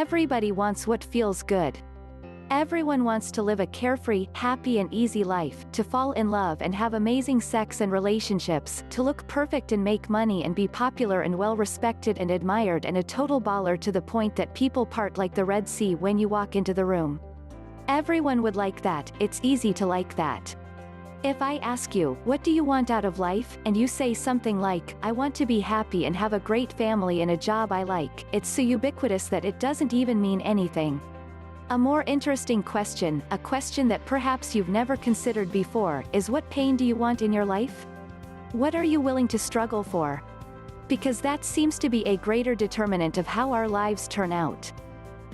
Everybody wants what feels good. Everyone wants to live a carefree, happy and easy life, to fall in love and have amazing sex and relationships, to look perfect and make money and be popular and well respected and admired and a total baller to the point that people part like the Red Sea when you walk into the room. Everyone would like that. It's easy to like that. If I ask you, what do you want out of life, and you say something like, I want to be happy and have a great family and a job I like, it's so ubiquitous that it doesn't even mean anything. A more interesting question, a question that perhaps you've never considered before, is what pain do you want in your life? What are you willing to struggle for? Because that seems to be a greater determinant of how our lives turn out.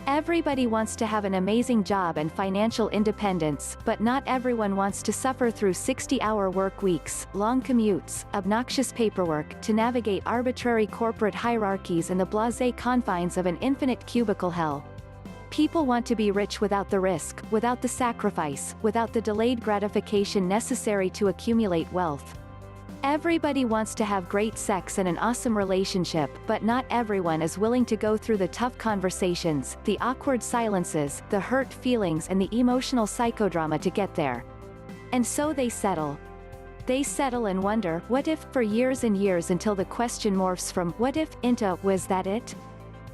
Everybody wants to have an amazing job and financial independence, but not everyone wants to suffer through 60-hour work weeks, long commutes, obnoxious paperwork, to navigate arbitrary corporate hierarchies and the blasé confines of an infinite cubicle hell. People want to be rich without the risk, without the sacrifice, without the delayed gratification necessary to accumulate wealth. Everybody wants to have great sex and an awesome relationship, but not everyone is willing to go through the tough conversations, the awkward silences, the hurt feelings and the emotional psychodrama to get there. And so they settle. They settle and wonder, what if, for years and years until the question morphs from, what if, into, was that it?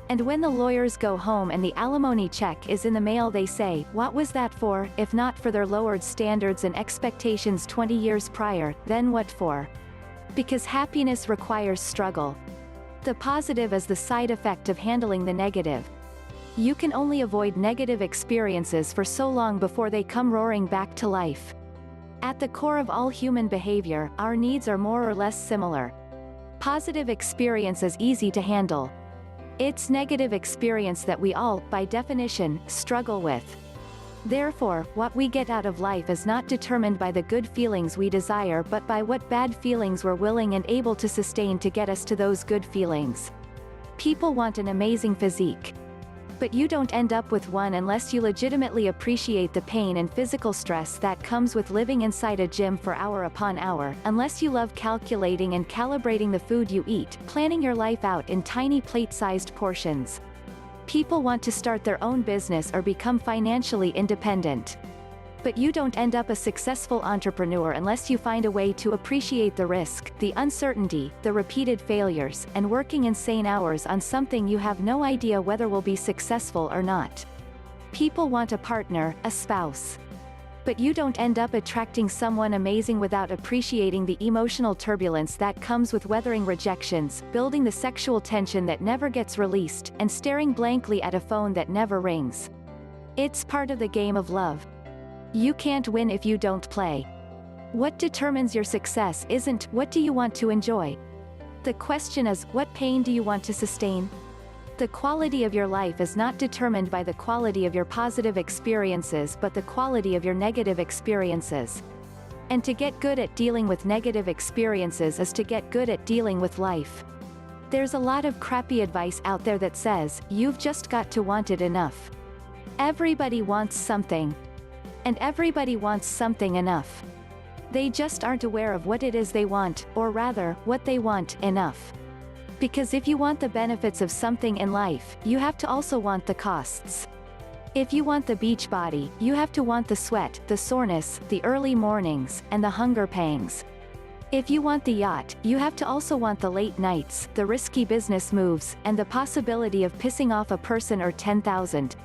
And when the lawyers go home and the alimony check is in the mail they say, what was that for? If not for their lowered standards and expectations 20 years prior, then what for? Because happiness requires struggle. The positive is the side effect of handling the negative. You can only avoid negative experiences for so long before they come roaring back to life. At the core of all human behavior, our needs are more or less similar. Positive experience is easy to handle. It's negative experience that we all, by definition, struggle with. Therefore, what we get out of life is not determined by the good feelings we desire but by what bad feelings we're willing and able to sustain to get us to those good feelings. People want an amazing physique. But you don't end up with one unless you legitimately appreciate the pain and physical stress that comes with living inside a gym for hour upon hour, unless you love calculating and calibrating the food you eat, planning your life out in tiny plate-sized portions. People want to start their own business or become financially independent. But you don't end up a successful entrepreneur unless you find a way to appreciate the risk, the uncertainty, the repeated failures, and working insane hours on something you have no idea whether will be successful or not. People want a partner, a spouse. But you don't end up attracting someone amazing without appreciating the emotional turbulence that comes with weathering rejections, building the sexual tension that never gets released, and staring blankly at a phone that never rings. It's part of the game of love. You can't win if you don't play. What determines your success isn't, what do you want to enjoy? The question is, what pain do you want to sustain? The quality of your life is not determined by the quality of your positive experiences but the quality of your negative experiences. And to get good at dealing with negative experiences is to get good at dealing with life. There's a lot of crappy advice out there that says, you've just got to want it enough. Everybody wants something. And everybody wants something enough. They just aren't aware of what it is they want, or rather, what they want, enough. Because if you want the benefits of something in life, you have to also want the costs. If you want the beach body, you have to want the sweat, the soreness, the early mornings, and the hunger pangs. If you want the yacht, you have to also want the late nights, the risky business moves, and the possibility of pissing off a person or 10,000.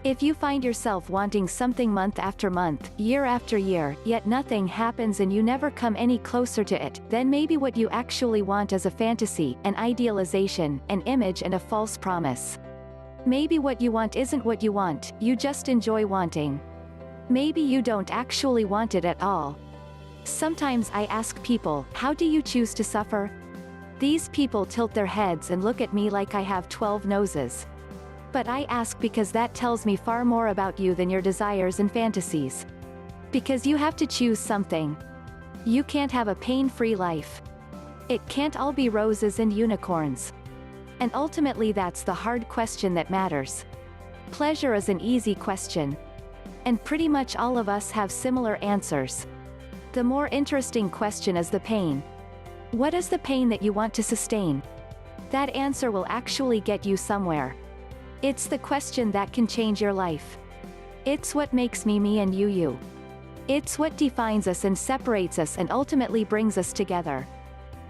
If you find yourself wanting something month after month, year after year, yet nothing happens and you never come any closer to it, then maybe what you actually want is a fantasy, an idealization, an image and a false promise. Maybe what you want isn't what you want, you just enjoy wanting. Maybe you don't actually want it at all. Sometimes I ask people, how do you choose to suffer? These people tilt their heads and look at me like I have 12 noses. But I ask because that tells me far more about you than your desires and fantasies. Because you have to choose something. You can't have a pain-free life. It can't all be roses and unicorns. And ultimately that's the hard question that matters. Pleasure is an easy question. And pretty much all of us have similar answers. The more interesting question is the pain. What is the pain that you want to sustain? That answer will actually get you somewhere. It's the question that can change your life. It's what makes me me and you you. It's what defines us and separates us and ultimately brings us together.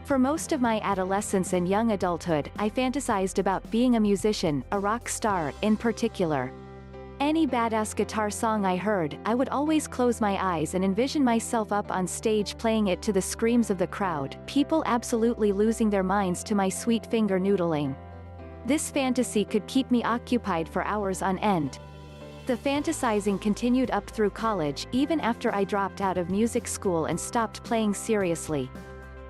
For most of my adolescence and young adulthood, I fantasized about being a musician, a rock star, in particular. Any badass guitar song I heard, I would always close my eyes and envision myself up on stage playing it to the screams of the crowd, people absolutely losing their minds to my sweet finger noodling. This fantasy could keep me occupied for hours on end. The fantasizing continued up through college, even after I dropped out of music school and stopped playing seriously.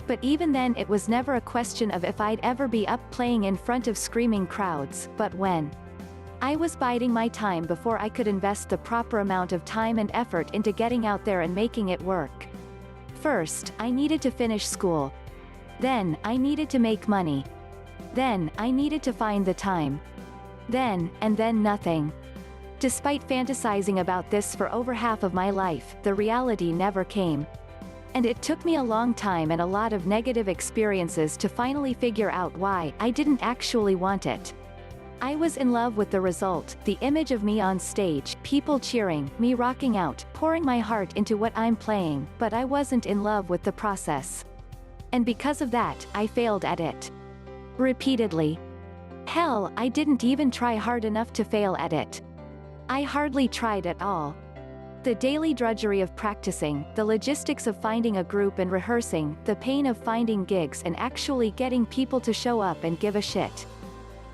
But even then it was never a question of if I'd ever be up playing in front of screaming crowds, but when. I was biding my time before I could invest the proper amount of time and effort into getting out there and making it work. First, I needed to finish school. Then, I needed to make money. Then, I needed to find the time. Then, and then nothing. Despite fantasizing about this for over half of my life, the reality never came. And it took me a long time and a lot of negative experiences to finally figure out why I didn't actually want it. I was in love with the result, the image of me on stage, people cheering, me rocking out, pouring my heart into what I'm playing, but I wasn't in love with the process. And because of that, I failed at it. Repeatedly. Hell, I didn't even try hard enough to fail at it. I hardly tried at all. The daily drudgery of practicing, the logistics of finding a group and rehearsing, the pain of finding gigs and actually getting people to show up and give a shit.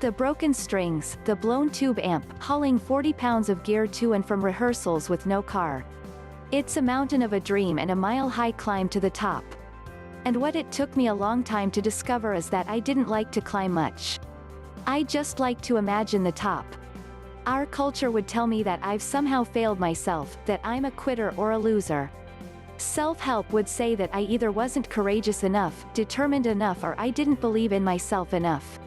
The broken strings, the blown tube amp, hauling 40 pounds of gear to and from rehearsals with no car. It's a mountain of a dream and a mile-high climb to the top. And what it took me a long time to discover is that I didn't like to climb much. I just liked to imagine the top. Our culture would tell me that I've somehow failed myself, that I'm a quitter or a loser. Self-help would say that I either wasn't courageous enough, determined enough, or I didn't believe in myself enough.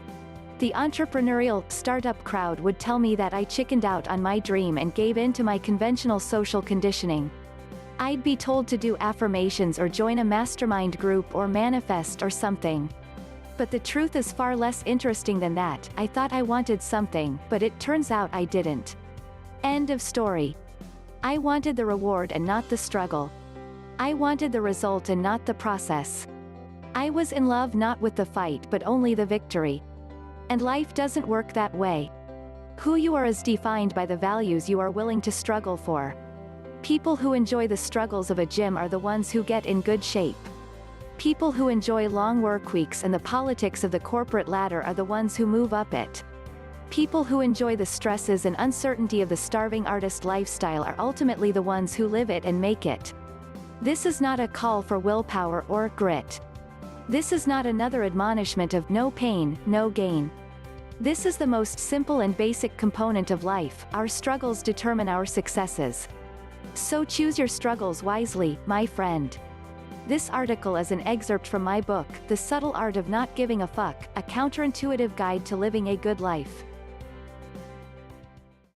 The entrepreneurial, startup crowd would tell me that I chickened out on my dream and gave in to my conventional social conditioning. I'd be told to do affirmations or join a mastermind group or manifest or something. But the truth is far less interesting than that. I thought I wanted something, but it turns out I didn't. End of story. I wanted the reward and not the struggle. I wanted the result and not the process. I was in love not with the fight but only the victory. And life doesn't work that way. Who you are is defined by the values you are willing to struggle for. People who enjoy the struggles of a gym are the ones who get in good shape. People who enjoy long work weeks and the politics of the corporate ladder are the ones who move up it. People who enjoy the stresses and uncertainty of the starving artist lifestyle are ultimately the ones who live it and make it. This is not a call for willpower or grit. This is not another admonishment of no pain, no gain. This is the most simple and basic component of life. Our struggles determine our successes. So choose your struggles wisely, my friend. This article is an excerpt from my book, The Subtle Art of Not Giving a Fuck, a counterintuitive guide to living a good life.